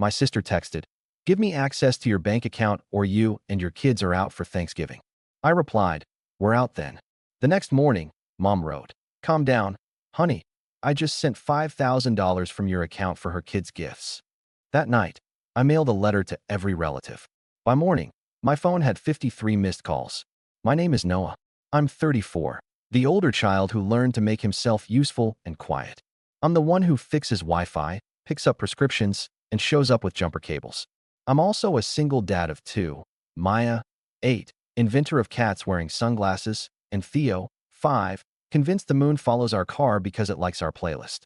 My sister texted, "Give me access to your bank account or you and your kids are out for Thanksgiving." I replied, "We're out then." The next morning, Mom wrote, "Calm down, honey. I just sent $5,000 from your account for her kids' gifts." That night, I mailed a letter to every relative. By morning, my phone had 53 missed calls. My name is Noah. I'm 34, the older child who learned to make himself useful and quiet. I'm the one who fixes Wi-Fi, picks up prescriptions, and shows up with jumper cables. I'm also a single dad of two: Maya, 8, inventor of cats wearing sunglasses, and Theo, 5, convinced the moon follows our car because it likes our playlist.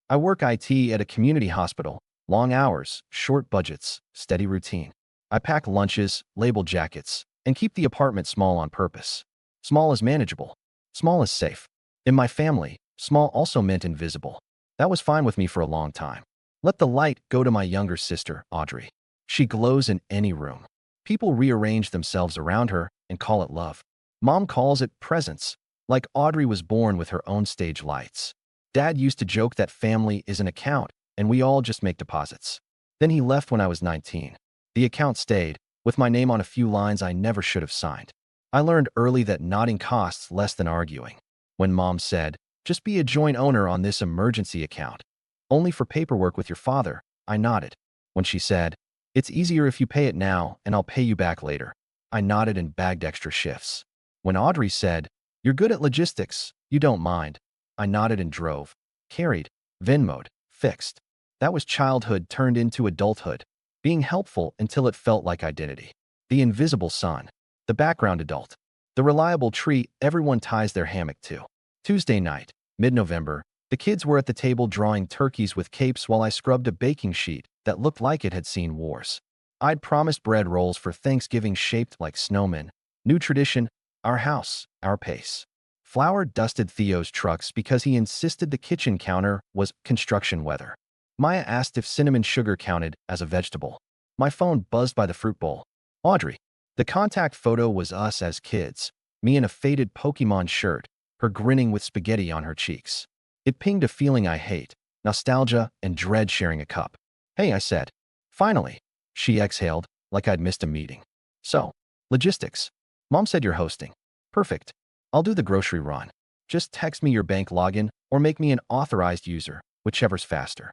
I work IT at a community hospital. Long hours, short budgets, steady routine. I pack lunches, label jackets, and keep the apartment small on purpose. Small is manageable. Small is safe. In my family, small also meant invisible. That was fine with me for a long time. Let the light go to my younger sister, Audrey. She glows in any room. People rearrange themselves around her and call it love. Mom calls it presence, like Audrey was born with her own stage lights. Dad used to joke that family is an account, and we all just make deposits. Then he left when I was 19. The account stayed, with my name on a few lines I never should have signed. I learned early that nodding costs less than arguing. When Mom said, "Just be a joint owner on this emergency account, only for paperwork with your father," I nodded. When she said, "It's easier if you pay it now and I'll pay you back later," I nodded and bagged extra shifts. When Audrey said, "You're good at logistics, you don't mind," I nodded and drove. Carried, Venmoed, fixed. That was childhood turned into adulthood, being helpful until it felt like identity. The invisible son, the background adult, the reliable tree everyone ties their hammock to. Tuesday night, mid-November, the kids were at the table drawing turkeys with capes while I scrubbed a baking sheet that looked like it had seen wars. I'd promised bread rolls for Thanksgiving shaped like snowmen. New tradition, our house, our pace. Flour dusted Theo's trucks because he insisted the kitchen counter was construction weather. Maya asked if cinnamon sugar counted as a vegetable. My phone buzzed by the fruit bowl. Audrey. The contact photo was us as kids, me in a faded Pokemon shirt, her grinning with spaghetti on her cheeks. It pinged a feeling I hate, nostalgia and dread sharing a cup. "Hey," I said. "Finally." She exhaled, like I'd missed a meeting. "So, logistics. Mom said you're hosting." "Perfect. I'll do the grocery run. Just text me your bank login or make me an authorized user, whichever's faster."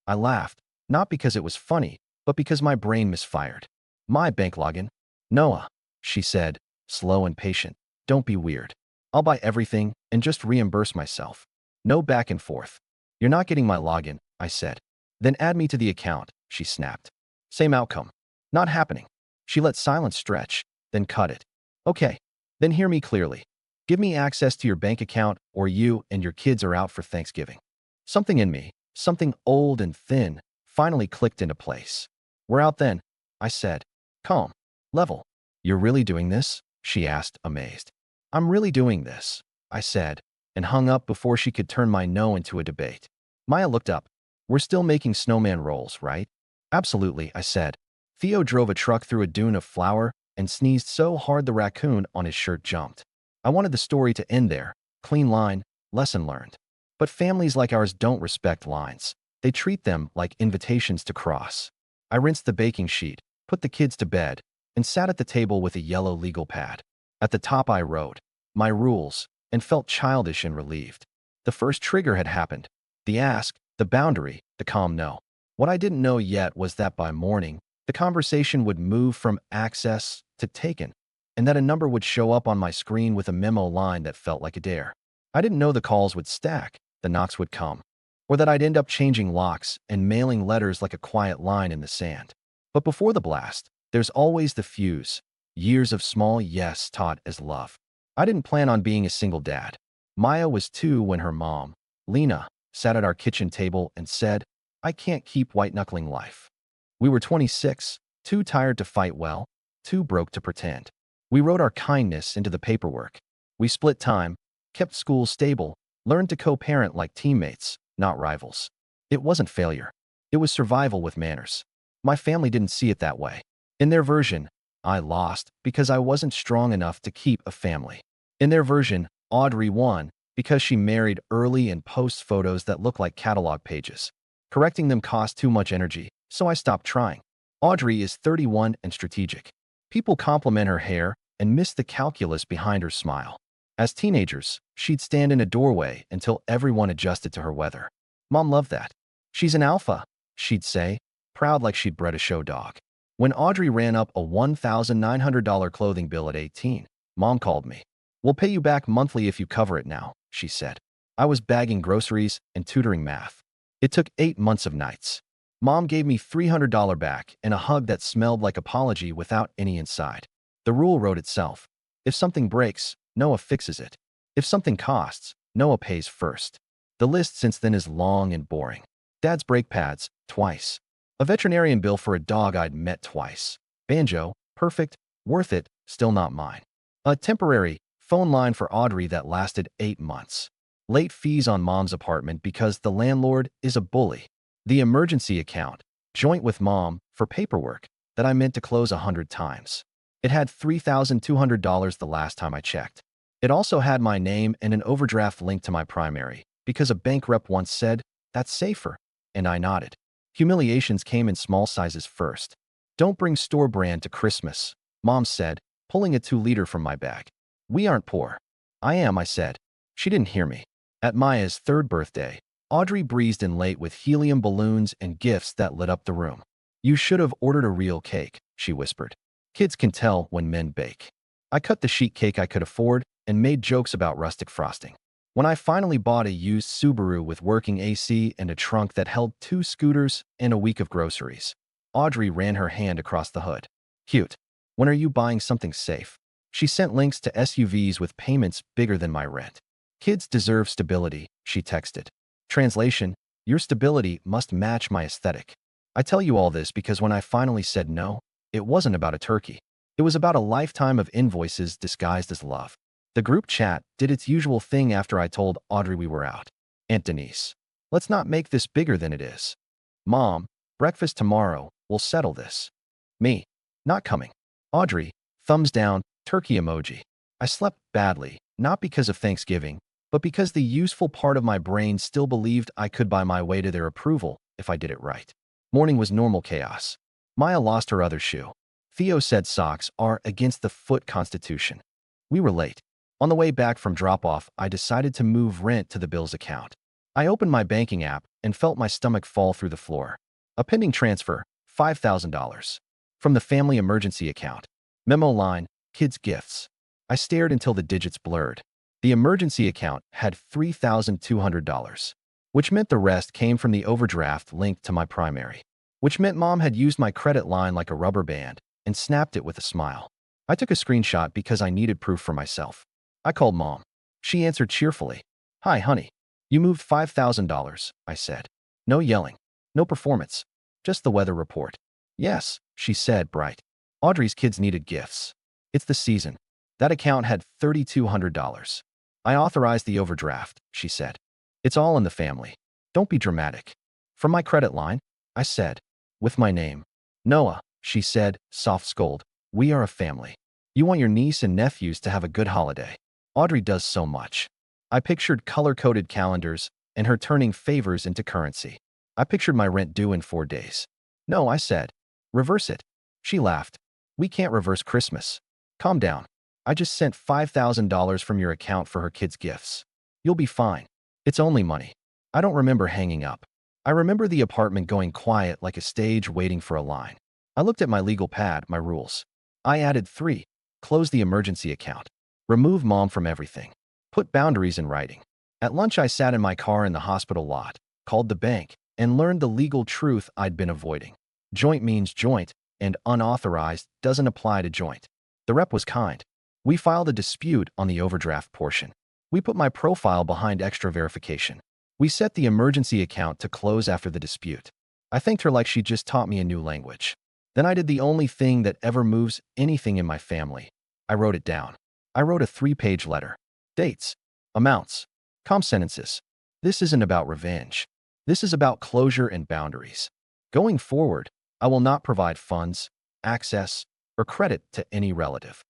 I laughed, not because it was funny, but because my brain misfired. "My bank login?" "Noah," she said, slow and patient. "Don't be weird. I'll buy everything and just reimburse myself. No back and forth." "You're not getting my login," I said. "Then add me to the account," she snapped. Same outcome. "Not happening." She let silence stretch, then cut it. "Okay, then hear me clearly. Give me access to your bank account or you and your kids are out for Thanksgiving." Something in me, something old and thin, finally clicked into place. "We're out then," I said. Calm. Level. "You're really doing this?" she asked, amazed. "I'm really doing this," I said, and hung up before she could turn my no into a debate. Maya looked up. "We're still making snowman rolls, right?" "Absolutely," I said. Theo drove a truck through a dune of flour and sneezed so hard the raccoon on his shirt jumped. I wanted the story to end there. Clean line, lesson learned. But families like ours don't respect lines. They treat them like invitations to cross. I rinsed the baking sheet, put the kids to bed, and sat at the table with a yellow legal pad. At the top I wrote, "My rules," and felt childish and relieved. The first trigger had happened. The ask, the boundary, the calm no. What I didn't know yet was that by morning, the conversation would move from access to taken, and that a number would show up on my screen with a memo line that felt like a dare. I didn't know the calls would stack, the knocks would come, or that I'd end up changing locks and mailing letters like a quiet line in the sand. But before the blast, there's always the fuse. Years of small yes taught as love. I didn't plan on being a single dad. Maya was 2 when her mom, Lena, sat at our kitchen table and said, "I can't keep white-knuckling life." We were 26, too tired to fight well, too broke to pretend. We wrote our kindness into the paperwork. We split time, kept school stable, learned to co-parent like teammates, not rivals. It wasn't failure. It was survival with manners. My family didn't see it that way. In their version, I lost because I wasn't strong enough to keep a family. In their version, Audrey won because she married early and posts photos that look like catalog pages. Correcting them cost too much energy, so I stopped trying. Audrey is 31 and strategic. People compliment her hair and miss the calculus behind her smile. As teenagers, she'd stand in a doorway until everyone adjusted to her weather. Mom loved that. She's an alpha, she'd say, proud like she'd bred a show dog. When Audrey ran up a $1,900 clothing bill at 18, Mom called me. "We'll pay you back monthly if you cover it now," she said. I was bagging groceries and tutoring math. It took 8 months of nights. Mom gave me $300 back and a hug that smelled like apology without any inside. The rule wrote itself. If something breaks, Noah fixes it. If something costs, Noah pays first. The list since then is long and boring. Dad's brake pads, twice. A veterinarian bill for a dog I'd met twice. Banjo, perfect, worth it, still not mine. A temporary phone line for Audrey that lasted 8 months. Late fees on Mom's apartment because the landlord is a bully. The emergency account, joint with Mom, for paperwork that I meant to close 100 times. It had $3,200 the last time I checked. It also had my name and an overdraft linked to my primary, because a bank rep once said, "That's safer," and I nodded. Humiliations came in small sizes first. "Don't bring store brand to Christmas," Mom said, pulling a 2-liter from my bag. "We aren't poor." "I am," I said. She didn't hear me. At Maya's 3rd birthday, Audrey breezed in late with helium balloons and gifts that lit up the room. "You should have ordered a real cake," she whispered. Kids can tell when men bake. I cut the sheet cake I could afford and made jokes about rustic frosting. When I finally bought a used Subaru with working AC and a trunk that held 2 scooters and a week of groceries, Audrey ran her hand across the hood. "Cute. When are you buying something safe?" She sent links to SUVs with payments bigger than my rent. "Kids deserve stability," she texted. Translation: your stability must match my aesthetic. I tell you all this because when I finally said no, it wasn't about a turkey. It was about a lifetime of invoices disguised as love. The group chat did its usual thing after I told Audrey we were out. "Aunt Denise, let's not make this bigger than it is." "Mom, breakfast tomorrow, we'll settle this." "Me, not coming." Audrey, thumbs down, turkey emoji. I slept badly, not because of Thanksgiving, but because the useful part of my brain still believed I could buy my way to their approval if I did it right. Morning was normal chaos. Maya lost her other shoe. Theo said socks are against the foot constitution. We were late. On the way back from drop-off, I decided to move rent to the bills account. I opened my banking app and felt my stomach fall through the floor. A pending transfer, $5,000. From the family emergency account. Memo line, kids' gifts. I stared until the digits blurred. The emergency account had $3,200, which meant the rest came from the overdraft linked to my primary, which meant Mom had used my credit line like a rubber band and snapped it with a smile. I took a screenshot because I needed proof for myself. I called Mom. She answered cheerfully. "Hi, honey. You moved $5,000, I said. No yelling. No performance. Just the weather report. "Yes," she said, bright. Audrey's kids needed gifts. It's the season. That account had $3,200. I authorized the overdraft, she said. It's all in the family. Don't be dramatic. From my credit line, I said, with my name. "Noah," she said, soft scold. "We are a family. You want your niece and nephews to have a good holiday. Audrey does so much." I pictured color-coded calendars and her turning favors into currency. I pictured my rent due in 4 days. "No," I said. "Reverse it." She laughed. "We can't reverse Christmas. Calm down. I just sent $5,000 from your account for her kids' gifts. You'll be fine. It's only money." I don't remember hanging up. I remember the apartment going quiet like a stage waiting for a line. I looked at my legal pad, my rules. I added 3. Close the emergency account. Remove Mom from everything. Put boundaries in writing. At lunch, I sat in my car in the hospital lot, called the bank, and learned the legal truth I'd been avoiding. Joint means joint, and unauthorized doesn't apply to joint. The rep was kind. We filed a dispute on the overdraft portion. We put my profile behind extra verification. We set the emergency account to close after the dispute. I thanked her like she just taught me a new language. Then I did the only thing that ever moves anything in my family. I wrote it down. I wrote a 3-page letter. Dates, amounts, comp sentences. This isn't about revenge. This is about closure and boundaries. Going forward, I will not provide funds, access, or credit to any relative.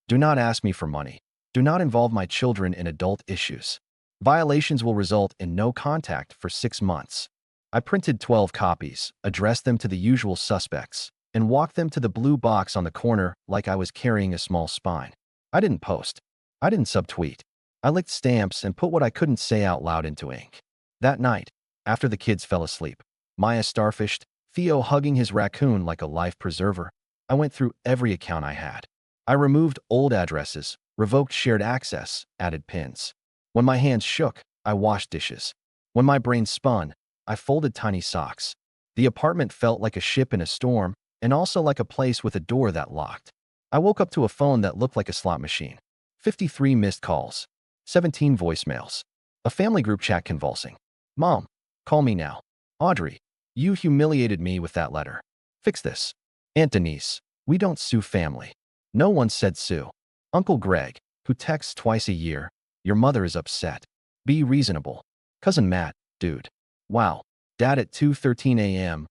Do not ask me for money. Do not involve my children in adult issues. Violations will result in no contact for 6 months. I printed 12 copies, addressed them to the usual suspects, and walked them to the blue box on the corner like I was carrying a small spine. I didn't post. I didn't subtweet. I licked stamps and put what I couldn't say out loud into ink. That night, after the kids fell asleep, Maya starfished, Theo hugging his raccoon like a life preserver, I went through every account I had. I removed old addresses, revoked shared access, added pins. When my hands shook, I washed dishes. When my brain spun, I folded tiny socks. The apartment felt like a ship in a storm, and also like a place with a door that locked. I woke up to a phone that looked like a slot machine. 53 missed calls. 17 voicemails. A family group chat convulsing. Mom, call me now. Audrey, you humiliated me with that letter. Fix this. Aunt Denise, we don't sue family. No one said sue. Uncle Greg, who texts twice a year, your mother is upset. Be reasonable. Cousin Matt, dude. Wow. Dad at 2:13 a.m.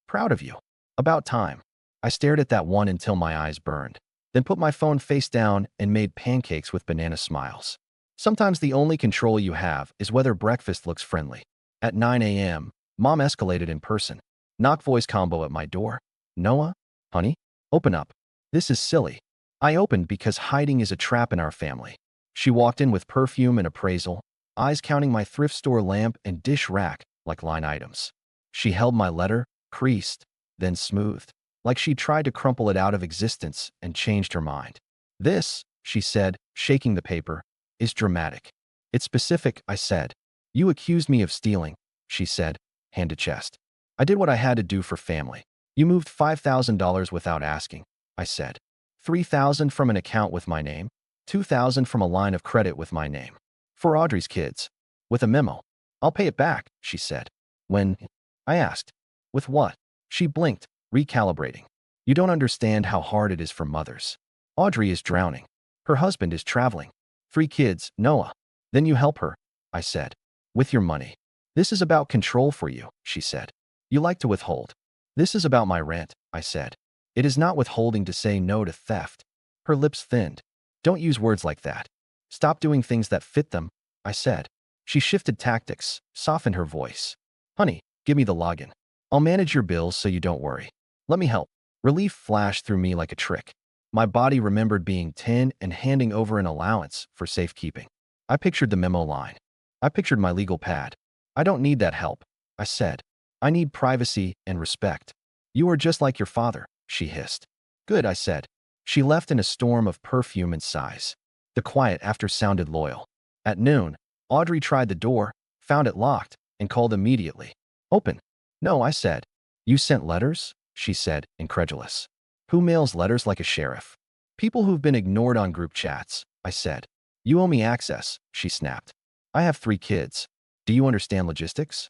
Proud of you. About time. I stared at that one until my eyes burned, then put my phone face down and made pancakes with banana smiles. Sometimes the only control you have is whether breakfast looks friendly. At 9 a.m., Mom escalated in person. Knock voice combo at my door. Noah? Honey? Open up. This is silly. I opened because hiding is a trap in our family. She walked in with perfume and appraisal, eyes counting my thrift store lamp and dish rack like line items. She held my letter, creased, then smoothed, like she tried to crumple it out of existence and changed her mind. This, she said, shaking the paper, is dramatic. It's specific, I said. You accused me of stealing, she said, hand to chest. I did what I had to do for family. You moved $5,000 without asking, I said. $3,000 from an account with my name, $2,000 from a line of credit with my name. For Audrey's kids. With a memo. I'll pay it back, she said. When? I asked. With what? She blinked, recalibrating. You don't understand how hard it is for mothers. Audrey is drowning. Her husband is traveling. 3 kids, Noah. Then you help her, I said. With your money. This is about control for you, she said. You like to withhold. This is about my rent, I said. It is not withholding to say no to theft. Her lips thinned. Don't use words like that. Stop doing things that fit them, I said. She shifted tactics, softened her voice. Honey, give me the login. I'll manage your bills so you don't worry. Let me help. Relief flashed through me like a trick. My body remembered being 10 and handing over an allowance for safekeeping. I pictured the memo line. I pictured my legal pad. I don't need that help, I said. I need privacy and respect. You are just like your father, she hissed. Good, I said. She left in a storm of perfume and sighs. The quiet after sounded loyal. At noon, Audrey tried the door, found it locked, and called immediately. Open. No, I said. You sent letters? She said, incredulous. Who mails letters like a sheriff? People who've been ignored on group chats, I said. You owe me access, she snapped. I have 3 kids. Do you understand logistics?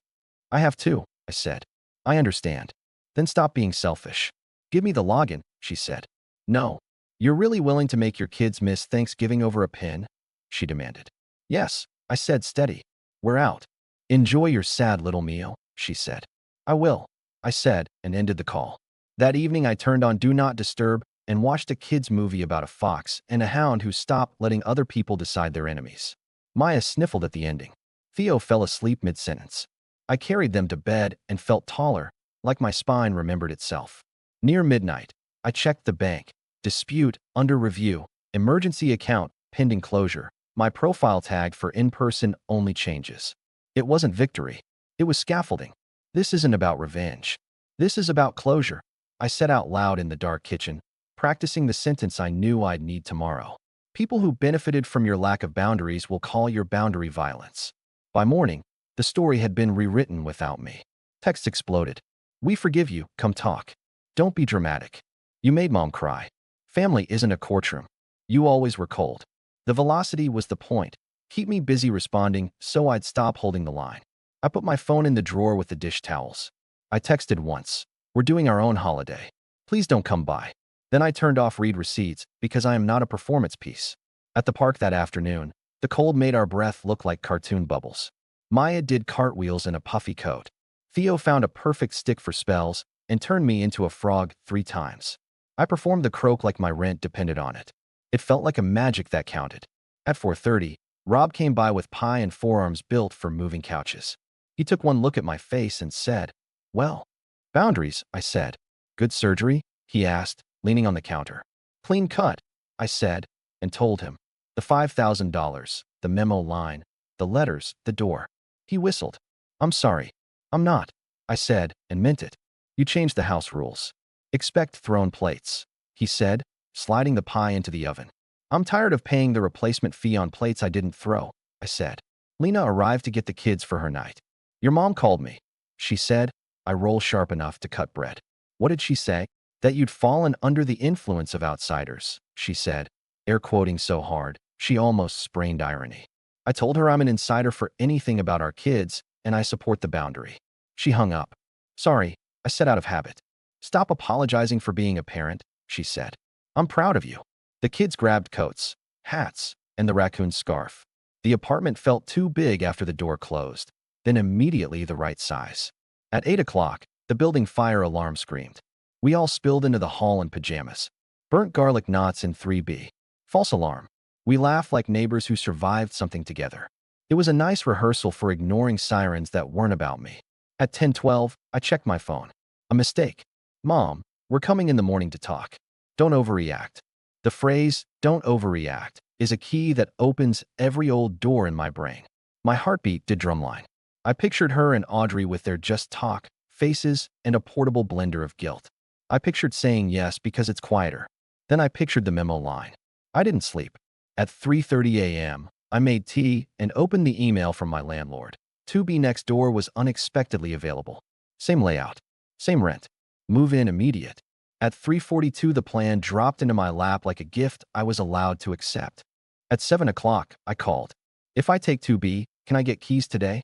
I have 2, I said. I understand. Then stop being selfish. Give me the login, she said. No. You're really willing to make your kids miss Thanksgiving over a pin? She demanded. Yes, I said steady. We're out. Enjoy your sad little meal, she said. I will, I said, and ended the call. That evening I turned on Do Not Disturb and watched a kids' movie about a fox and a hound who stopped letting other people decide their enemies. Maya sniffled at the ending. Theo fell asleep mid-sentence. I carried them to bed and felt taller, like my spine remembered itself. Near midnight, I checked the bank. Dispute, under review, emergency account, pending closure. My profile tag for in-person only changes. It wasn't victory. It was scaffolding. This isn't about revenge. This is about closure. I said out loud in the dark kitchen, practicing the sentence I knew I'd need tomorrow. People who benefited from your lack of boundaries will call your boundary violence. By morning, the story had been rewritten without me. Texts exploded. We forgive you, come talk. Don't be dramatic. You made Mom cry. Family isn't a courtroom. You always were cold. The velocity was the point. Keep me busy responding so I'd stop holding the line. I put my phone in the drawer with the dish towels. I texted once. We're doing our own holiday. Please don't come by. Then I turned off read receipts because I am not a performance piece. At the park that afternoon, the cold made our breath look like cartoon bubbles. Maya did cartwheels in a puffy coat. Theo found a perfect stick for spells and turned me into a frog 3 times. I performed the croak like my rent depended on it. It felt like a magic that counted. At 4:30, Rob came by with pie and forearms built for moving couches. He took one look at my face and said, "Well, boundaries," I said. "Good surgery?" he asked, leaning on the counter. "Clean cut," I said, and told him. The $5,000, the memo line, the letters, the door. He whistled. "I'm sorry. I'm not," I said, and meant it. "You changed the house rules. Expect thrown plates," he said, sliding the pie into the oven. "I'm tired of paying the replacement fee on plates I didn't throw," I said. Lena arrived to get the kids for her night. "Your mom called me," she said. I roll sharp enough to cut bread. "What did she say?" "That you'd fallen under the influence of outsiders," she said, air quoting so hard, she almost sprained irony. I told her I'm an insider for anything about our kids, and I support the boundary. She hung up. "Sorry," I said out of habit. "Stop apologizing for being a parent," she said. "I'm proud of you." The kids grabbed coats, hats, and the raccoon scarf. The apartment felt too big after the door closed, then immediately the right size. At 8 o'clock, the building fire alarm screamed. We all spilled into the hall in pajamas. Burnt garlic knots in 3B. False alarm. We laughed like neighbors who survived something together. It was a nice rehearsal for ignoring sirens that weren't about me. At 10:12, I checked my phone. A mistake. "Mom, we're coming in the morning to talk. Don't overreact." The phrase, "don't overreact," is a key that opens every old door in my brain. My heartbeat did drumline. I pictured her and Audrey with their just talk, faces, and a portable blender of guilt. I pictured saying yes because it's quieter. Then I pictured the memo line. I didn't sleep. At 3:30 a.m., I made tea and opened the email from my landlord. 2B next door was unexpectedly available. Same layout. Same rent. Move in immediate. At 3:42, the plan dropped into my lap like a gift I was allowed to accept. At 7 o'clock, I called. "If I take 2B, can I get keys today?"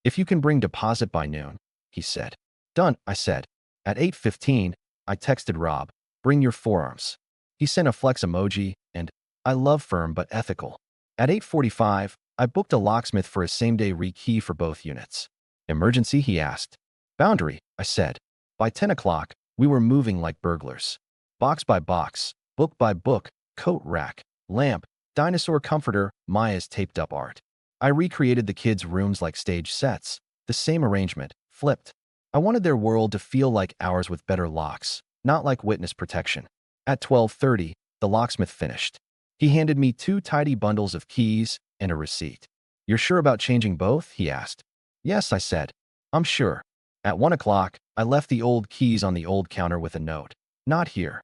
"If you can bring deposit by noon," he said. "Done," I said. At 8:15, I texted Rob, "Bring your forearms." He sent a flex emoji and, "I love firm but ethical." At 8:45, I booked a locksmith for a same-day rekey for both units. "Emergency?" he asked. "Boundary," I said. By 10 o'clock, we were moving like burglars. Box by box, book by book, coat rack, lamp, dinosaur comforter, Maya's taped-up art. I recreated the kids' rooms like stage sets, the same arrangement, flipped. I wanted their world to feel like ours with better locks, not like witness protection. At 12:30, the locksmith finished. He handed me 2 tidy bundles of keys and a receipt. "You're sure about changing both?" he asked. "Yes," I said. "I'm sure." At 1 o'clock, I left the old keys on the old counter with a note. "Not here."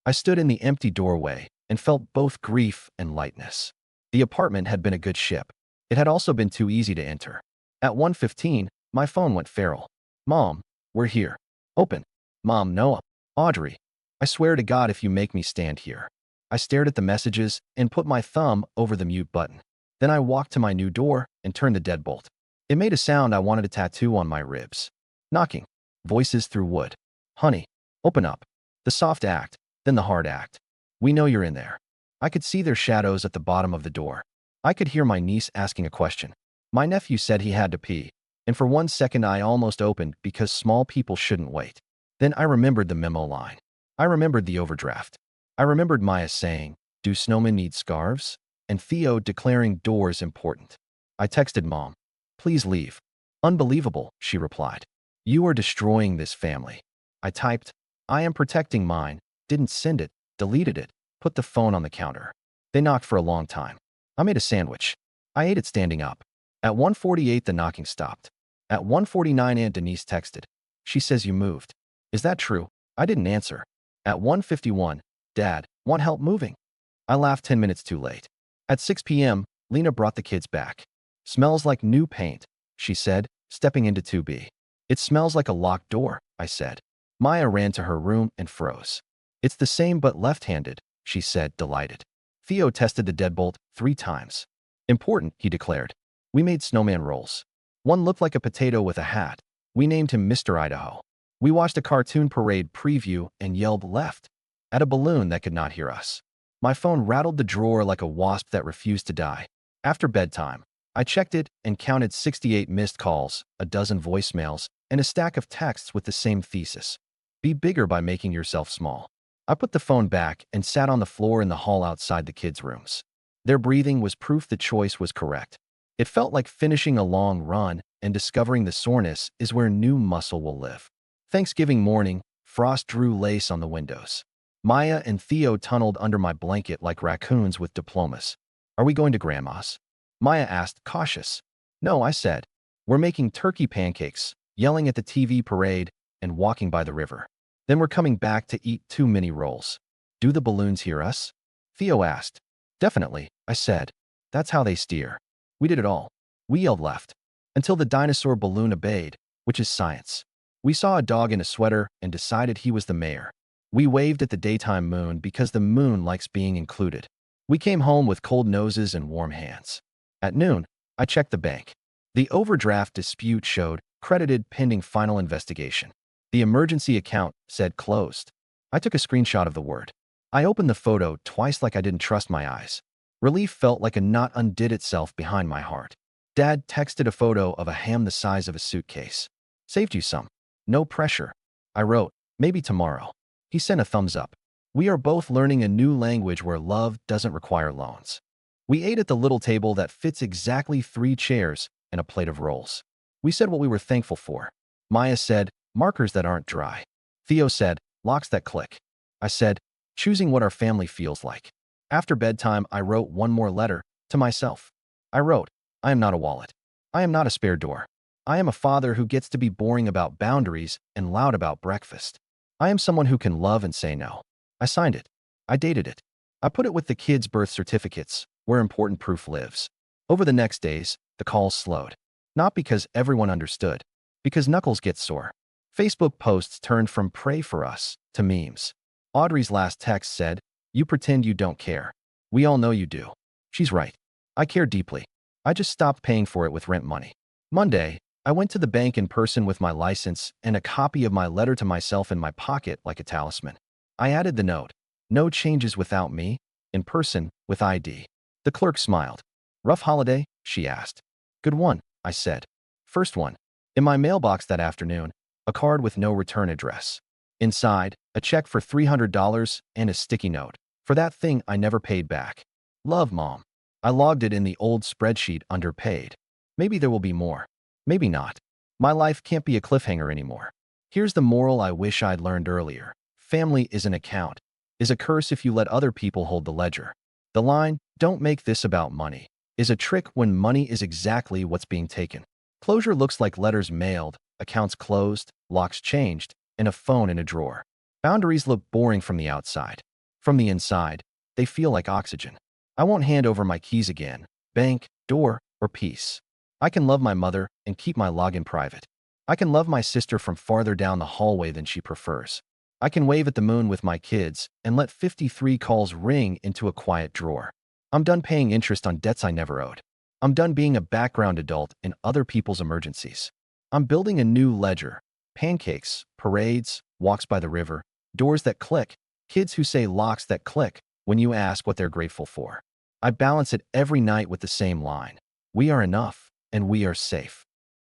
I stood in the empty doorway and felt both grief and lightness. The apartment had been a good ship. It had also been too easy to enter. At 1:15, my phone went feral. "Mom, we're here." "Open." "Mom, Noah. Audrey. I swear to God if you make me stand here." I stared at the messages and put my thumb over the mute button. Then I walked to my new door and turned the deadbolt. It made a sound I wanted a tattoo on my ribs. Knocking. Voices through wood. "Honey, open up." The soft act, then the hard act. "We know you're in there." I could see their shadows at the bottom of the door. I could hear my niece asking a question. My nephew said he had to pee, and for 1 second I almost opened because small people shouldn't wait. Then I remembered the memo line. I remembered the overdraft. I remembered Maya saying, "Do snowmen need scarves?" and Theo declaring doors important. I texted Mom, "Please leave." "Unbelievable," she replied. "You are destroying this family." I typed, "I am protecting mine," didn't send it, deleted it, put the phone on the counter. They knocked for a long time. I made a sandwich. I ate it standing up. At 1:48, the knocking stopped. At 1:49, Aunt Denise texted. She says you moved. Is that true? I didn't answer. At 1:51, Dad, want help moving? I laughed 10 minutes too late. At 6 p.m., Lena brought the kids back. Smells like new paint, she said, stepping into 2B. It smells like a locked door, I said. Maya ran to her room and froze. It's the same but left-handed, she said, delighted. Theo tested the deadbolt 3 times. Important, he declared. We made snowman rolls. One looked like a potato with a hat. We named him Mr. Idaho. We watched a cartoon parade preview and yelled left at a balloon that could not hear us. My phone rattled the drawer like a wasp that refused to die. After bedtime, I checked it and counted 68 missed calls, a dozen voicemails, and a stack of texts with the same thesis. Be bigger by making yourself small. I put the phone back and sat on the floor in the hall outside the kids' rooms. Their breathing was proof the choice was correct. It felt like finishing a long run and discovering the soreness is where new muscle will live. Thanksgiving morning, frost drew lace on the windows. Maya and Theo tunneled under my blanket like raccoons with diplomas. Are we going to Grandma's? Maya asked, cautious. No, I said. We're making turkey pancakes, yelling at the TV parade, and walking by the river. Then we're coming back to eat 2 mini rolls. Do the balloons hear us? Theo asked. Definitely, I said. That's how they steer. We did it all. We yelled left. Until the dinosaur balloon obeyed, which is science. We saw a dog in a sweater and decided he was the mayor. We waved at the daytime moon because the moon likes being included. We came home with cold noses and warm hands. At noon, I checked the bank. The overdraft dispute showed credited pending final investigation. The emergency account said closed. I took a screenshot of the word. I opened the photo twice like I didn't trust my eyes. Relief felt like a knot undid itself behind my heart. Dad texted a photo of a ham the size of a suitcase. Saved you some. No pressure. I wrote, maybe tomorrow. He sent a thumbs up. We are both learning a new language where love doesn't require loans. We ate at the little table that fits exactly 3 chairs and a plate of rolls. We said what we were thankful for. Maya said, markers that aren't dry. Theo said, locks that click. I said, choosing what our family feels like. After bedtime, I wrote one more letter to myself. I wrote, I am not a wallet. I am not a spare door. I am a father who gets to be boring about boundaries and loud about breakfast. I am someone who can love and say no. I signed it. I dated it. I put it with the kids' birth certificates, where important proof lives. Over the next days, the calls slowed. Not because everyone understood, because knuckles get sore. Facebook posts turned from pray for us to memes. Audrey's last text said, you pretend you don't care. We all know you do. She's right. I care deeply. I just stopped paying for it with rent money. Monday, I went to the bank in person with my license and a copy of my letter to myself in my pocket like a talisman. I added the note, no changes without me, in person, with ID. The clerk smiled. Rough holiday? She asked. Good one, I said. First one. In my mailbox that afternoon, a card with no return address. Inside, a check for $300 and a sticky note. For that thing I never paid back. Love, Mom. I logged it in the old spreadsheet under paid. Maybe there will be more. Maybe not. My life can't be a cliffhanger anymore. Here's the moral I wish I'd learned earlier. Family is an account. Is a curse if you let other people hold the ledger. The line, don't make this about money, is a trick when money is exactly what's being taken. Closure looks like letters mailed, accounts closed, locks changed, and a phone in a drawer. Boundaries look boring from the outside. From the inside, they feel like oxygen. I won't hand over my keys again, bank, door, or peace. I can love my mother and keep my login private. I can love my sister from farther down the hallway than she prefers. I can wave at the moon with my kids and let 53 calls ring into a quiet drawer. I'm done paying interest on debts I never owed. I'm done being a background adult in other people's emergencies. I'm building a new ledger. Pancakes, parades, walks by the river, doors that click, kids who say locks that click when you ask what they're grateful for. I balance it every night with the same line. We are enough, and we are safe.